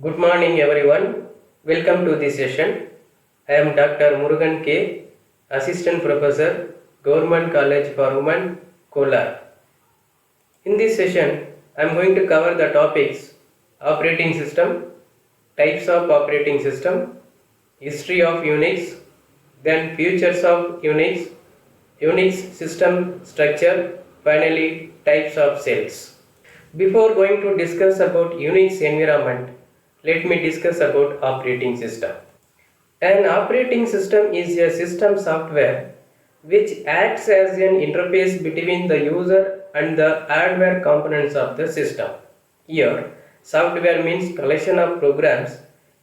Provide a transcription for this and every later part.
Good morning everyone. Welcome to this session. I am Dr. Murugan K, Assistant Professor, Government College for Women, Kolar. In this session, I am going to cover the topics operating system, types of operating system, history of Unix, then futures of Unix, Unix system structure, finally types of cells. Before going to discuss about Unix environment, let me discuss about operating system. An operating system is a system software which acts as an interface between the user and the hardware components of the system. Here, software means collection of programs,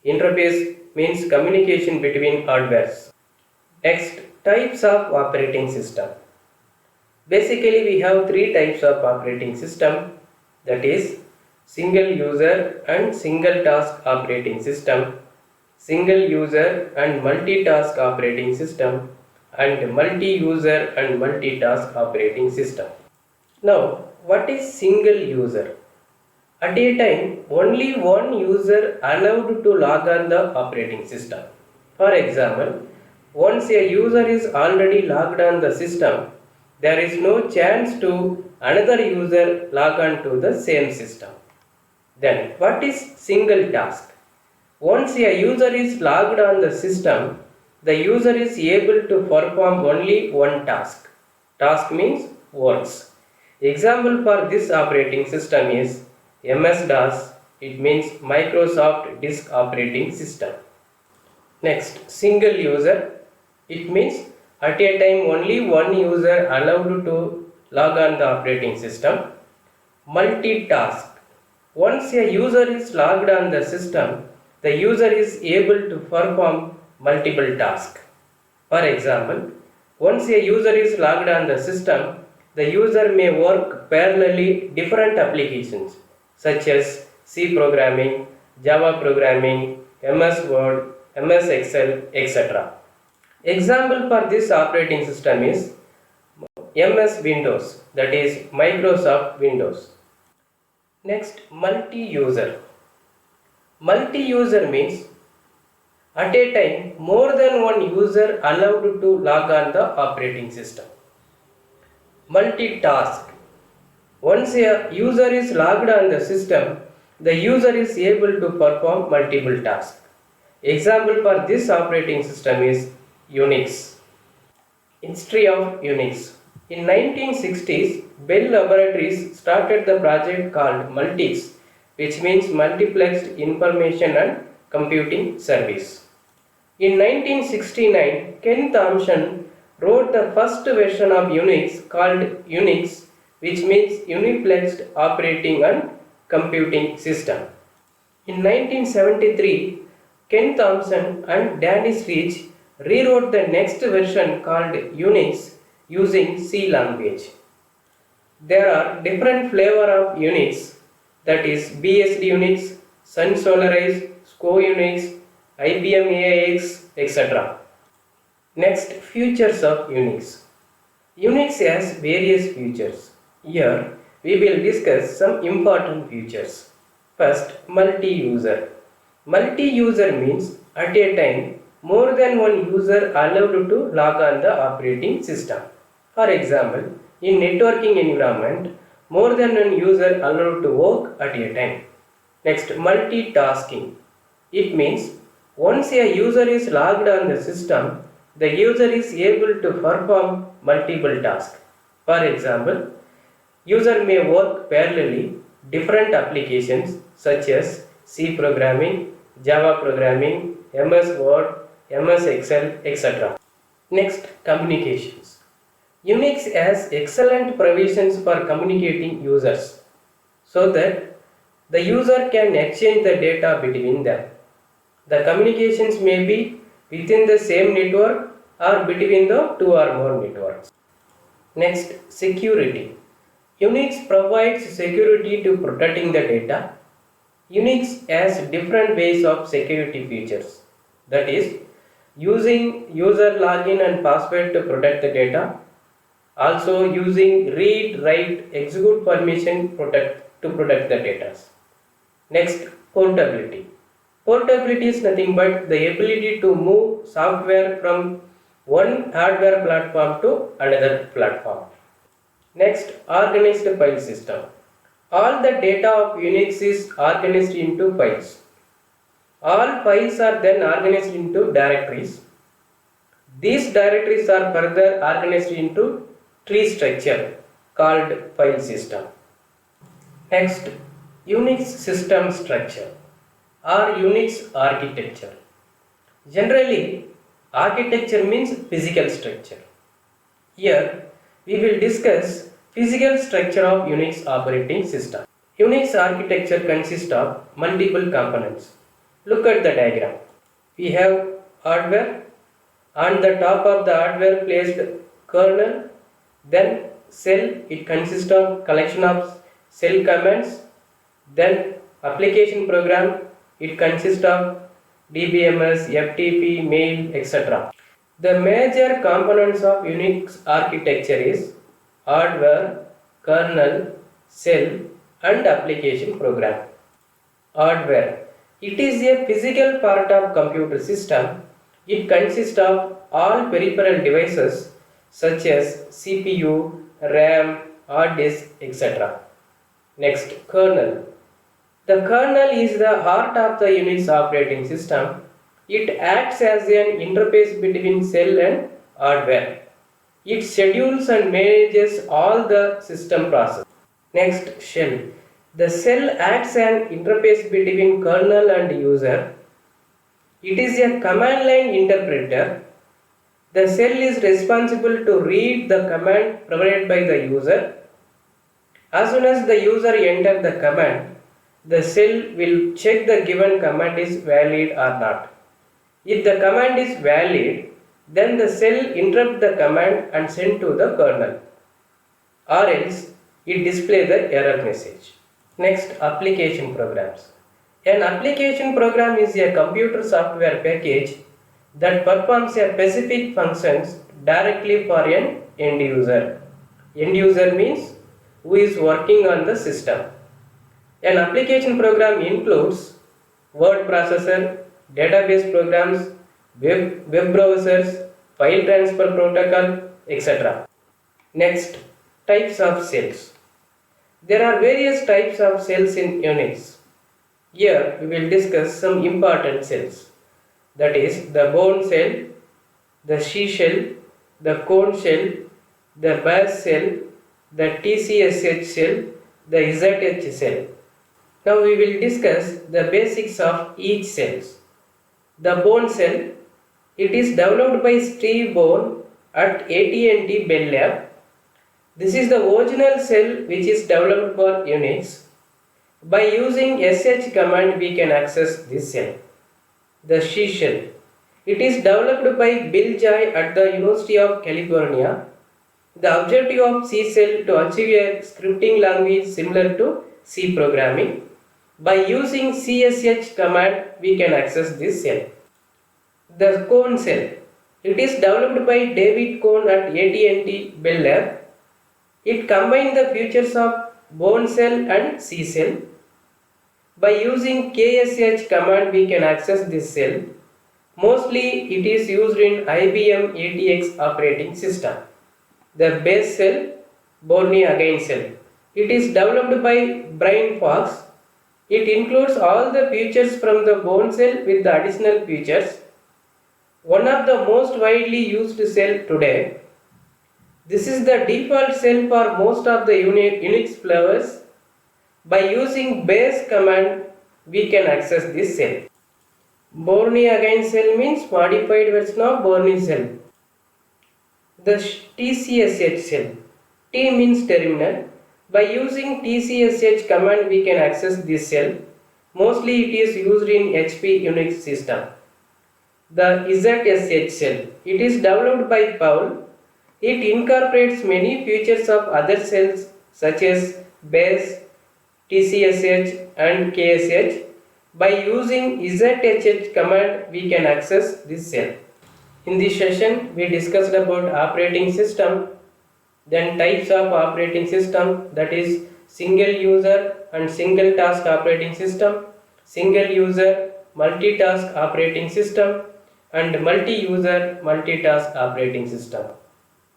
interface means communication between hardwares. Next, types of operating system. Basically, we have three types of operating system, that is single user and single task operating system, single user and multitask operating system, and multi-user and multitask operating system. Now, what is single user? At a time, only one user allowed to log on the operating system. For example, once a user is already logged on the system, there is no chance to another user log on to the same system. Then, what is single task? Once a user is logged on the system, the user is able to perform only one task. Task means works. Example for this operating system is MS-DOS, it means Microsoft Disk Operating System. Next, single user, it means at a time only one user allowed to log on the operating system. Multitask, once a user is logged on the system, the user is able to perform multiple tasks. For example, once a user is logged on the system, the user may work parallelly different applications such as C programming, Java programming, MS Word, MS Excel, etc. Example for this operating system is MS Windows, that is Microsoft Windows. Next, multi-user. Multi-user means at a time more than one user allowed to log on the operating system. Multitask. Once a user is logged on the system, the user is able to perform multiple tasks. Example for this operating system is Unix. History of Unix. In 1960s, Bell Laboratories started the project called Multics, which means Multiplexed Information and Computing Service. In 1969, Ken Thompson wrote the first version of Unix called Unix, which means Uniplexed Operating and Computing System. In 1973, Ken Thompson and Dennis Rich rewrote the next version called Unix using C language. There are different flavors of Unix, that is BSD Unix, Sun Solaris, SCO Unix, IBM AIX, etc. Next, features of Unix. Unix has various features. Here we will discuss some important features. First, multi-user. Multi-user means at a time more than one user allowed to log on the operating system. For example, in networking environment, more than one user allowed to work at a time. Next, multitasking. It means once a user is logged on the system, the user is able to perform multiple tasks. For example, user may work parallelly different applications such as C programming, Java programming, MS Word, MS Excel, etc. Next, communications. Unix has excellent provisions for communicating users so that the user can exchange the data between them. The communications may be within the same network or between the two or more networks. Next, security. Unix provides security to protecting the data. Unix has different ways of security features, that is using user login and password to protect the data, also using read, write, execute permission to protect the data. Next, portability. Portability is nothing but the ability to move software from one hardware platform to another platform. Next, organized file system. All the data of Unix is organized into files. All files are then organized into directories. These directories are further organized into tree structure called file system. Next, Unix system structure or Unix architecture. Generally, architecture means physical structure. Here, we will discuss physical structure of Unix operating system. Unix architecture consists of multiple components. Look at the diagram. We have hardware. On the top of the hardware placed kernel, then shell. It consists of collection of shell commands. Then application program. It consists of DBMS, FTP, mail, etc. The major components of Unix architecture is hardware, kernel, shell and application program. Hardware. It is a physical part of computer system. It consists of all peripheral devices such as CPU, RAM, hard disk, etc. Next, kernel. The kernel is the heart of the Unix operating system. It acts as an interface between shell and hardware. It schedules and manages all the system processes. Next, shell. The shell acts as an interface between kernel and user. It is a command line interpreter. The shell is responsible to read the command provided by the user. As soon as the user enters the command, the shell will check the given command is valid or not. If the command is valid, then the shell interrupts the command and send to the kernel, or else it displays the error message. Next, application programs. An application program is a computer software package that performs a specific functions directly for an end user. End user means who is working on the system. An application program includes word processor, database programs, web browsers, file transfer protocol, etc. Next, types of shells. There are various types of shells in Unix. Here we will discuss some important shells. That is the bourne shell, the she shell, the cone shell, the bash shell, the TCSH shell, the ZH shell. Now we will discuss the basics of each shell. The bourne shell, it is developed by Steve Bourne at AT&T Bell Lab. This is the original shell which is developed for Unix. By using sh command we can access this shell. The she shell, it is developed by Bill Joy at the University of California. The objective of C shell to achieve a scripting language similar to C programming. By using CSH command we can access this shell. The cone shell, it is developed by David Cohn at AT&T Bell Lab. It combines the features of bourne shell and C shell. By using KSH command we can access this shell. Mostly it is used in IBM ATX operating system. The base shell, Bourne again shell, it is developed by Brian Fox. It includes all the features from the bourne shell with the additional features. One of the most widely used shell today. This is the default shell for most of the Unix flavors. By using base command we can access this shell. Bourne again shell means modified version of Bourne shell. The TCSH shell, T means terminal. By using TCSH command we can access this shell. Mostly it is used in HP Unix system. The ZSH shell, it is developed by Paul. It incorporates many features of other shells such as base, TCSH and KSH. By using ZHH command we can access this shell. In this session we discussed about operating system, then types of operating system, that is single user and single task operating system, single user, multitask operating system and multi-user multitask operating system.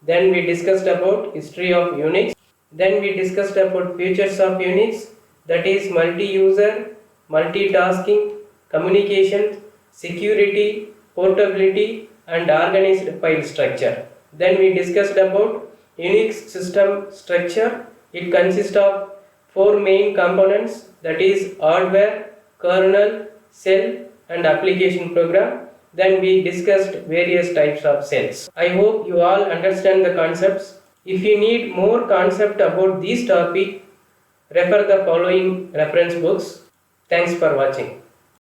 Then we discussed about history of Unix. Then we discussed about features of Unix, that is multi-user, multitasking, communication, security, portability and organized file structure. Then we discussed about Unix system structure. It consists of four main components, that is hardware, kernel, shell and application program. Then we discussed various types of cells. I hope you all understand the concepts. If you need more concept about this topic, refer the following reference books. Thanks for watching.